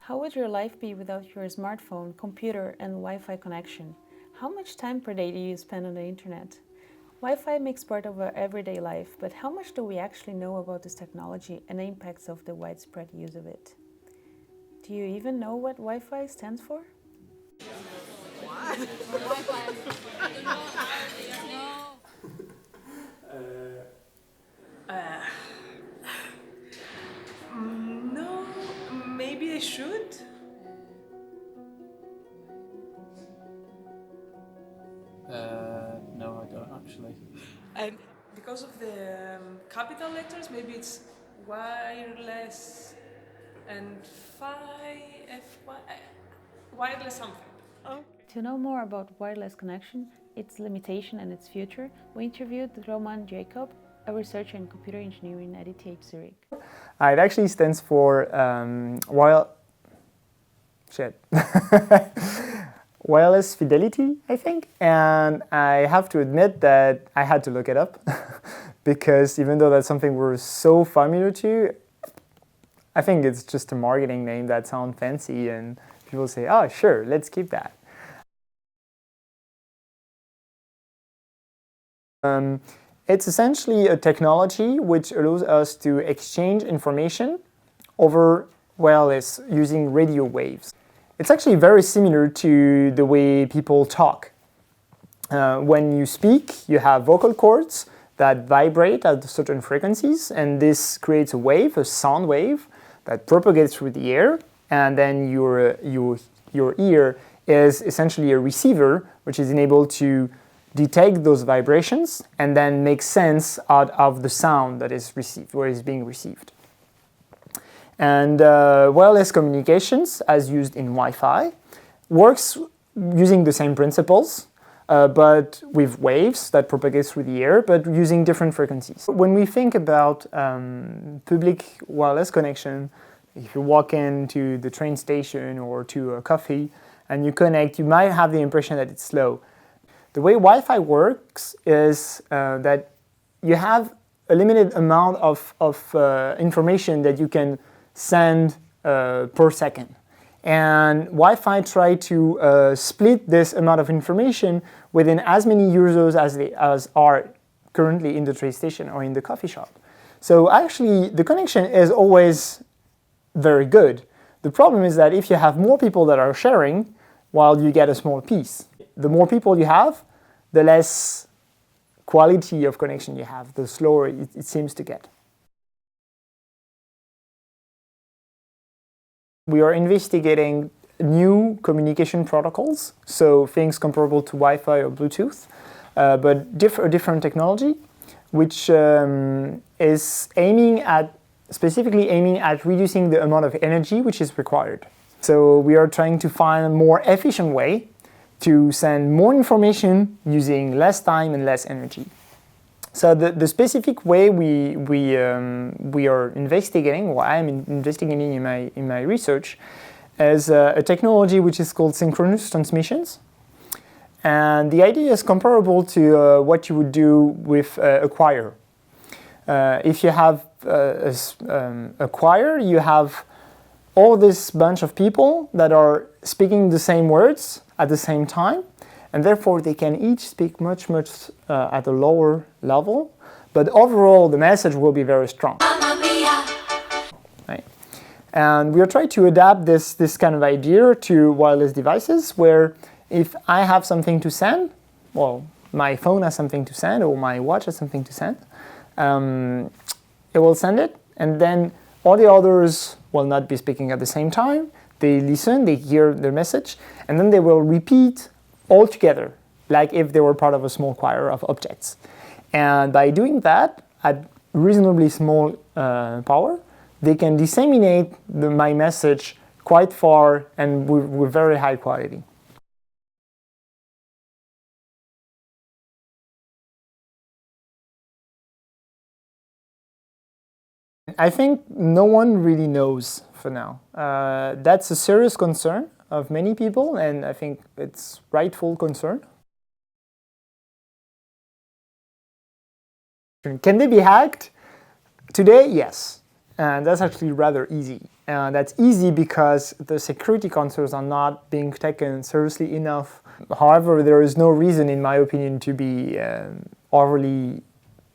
How would your life be without your smartphone, computer, and Wi-Fi connection? How much time per day do you spend on the internet? Wi-Fi makes part of our everyday life, but how much do we actually know about this technology and the impacts of the widespread use of it? Do you even know what Wi-Fi stands for? What? Wi-Fi. No, maybe I should. No, I don't actually. And because of the capital letters, maybe it's wireless and wireless something. Okay. To know more about wireless connection, its limitation and its future, we interviewed Roman Jacob, a researcher in computer engineering at ETH Zurich. It actually stands for wireless fidelity, I think. And I have to admit that I had to look it up because even though that's something we're so familiar to, I think it's just a marketing name that sounds fancy and people say, oh, sure, let's keep that. It's essentially a technology which allows us to exchange information over wireless using radio waves. It's actually very similar to the way people talk. When you speak, you have vocal cords that vibrate at certain frequencies, and this creates a wave, a sound wave, that propagates through the air, and then your ear is essentially a receiver which is enabled to detect those vibrations and then make sense out of the sound that is received, or is being received. And wireless communications, as used in Wi-Fi, works using the same principles, but with waves that propagate through the air, but using different frequencies. When we think about public wireless connection, if you walk into the train station or to a coffee and you connect, you might have the impression that it's slow. The way Wi-Fi works is that you have a limited amount of information that you can send per second. And Wi-Fi try to split this amount of information within as many users as are currently in the train station or in the coffee shop. So actually, the connection is always very good. The problem is that if you have more people that are sharing, while you get a small piece. The more people you have, the less quality of connection you have, the slower it seems to get. We are investigating new communication protocols, so things comparable to Wi-Fi or Bluetooth, but a different technology, which is specifically aiming at reducing the amount of energy which is required. So we are trying to find a more efficient way to send more information using less time and less energy. So the specific way we are investigating, or I'm investigating in my research, is a technology which is called synchronous transmissions. And the idea is comparable to what you would do with a choir. If you have a choir, you have all this bunch of people that are speaking the same words at the same time, and therefore they can each speak much at a lower level, but overall the message will be very strong. Right? And we are trying to adapt this kind of idea to wireless devices, where if I have something to send, well, my phone has something to send, or my watch has something to send, it will send it, and then all the others will not be speaking at the same time. They listen, they hear their message, and then they will repeat all together, like if they were part of a small choir of objects. And by doing that, at reasonably small power, they can disseminate my message quite far and with very high quality. I think no one really knows for now. That's a serious concern of many people, and I think it's rightful concern. Can they be hacked? Today, yes. And that's actually rather easy. That's easy because the security concerns are not being taken seriously enough. However, there is no reason, in my opinion, to be overly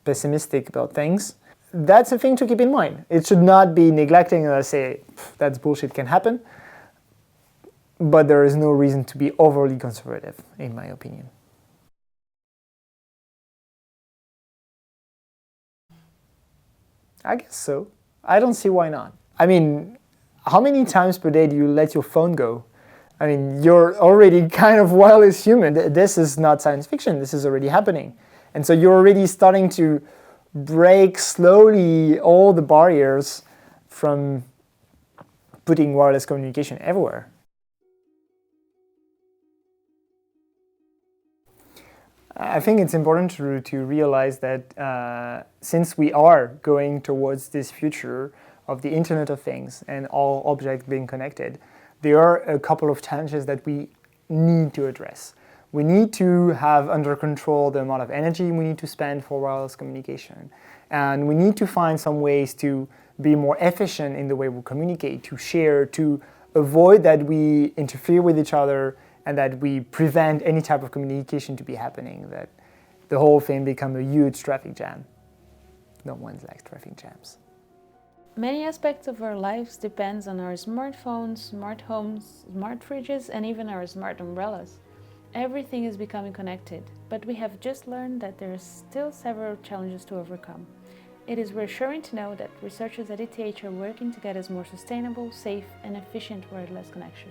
pessimistic about things. That's a thing to keep in mind. It should not be neglecting and say, that's bullshit, can happen. But there is no reason to be overly conservative, in my opinion. I guess so. I don't see why not. I mean, how many times per day do you let your phone go? I mean, you're already kind of wireless human. This is not science fiction. This is already happening. And so you're already starting to break slowly all the barriers from putting wireless communication everywhere. I think it's important to realize that since we are going towards this future of the Internet of Things and all objects being connected, there are a couple of challenges that we need to address. We need to have under control the amount of energy we need to spend for wireless communication. And we need to find some ways to be more efficient in the way we communicate, to share, to avoid that we interfere with each other and that we prevent any type of communication to be happening, that the whole thing become a huge traffic jam. No one likes traffic jams. Many aspects of our lives depends on our smartphones, smart homes, smart fridges, and even our smart umbrellas. Everything is becoming connected, but we have just learned that there are still several challenges to overcome. It is reassuring to know that researchers at ETH are working to get us more sustainable, safe, and efficient wireless connection.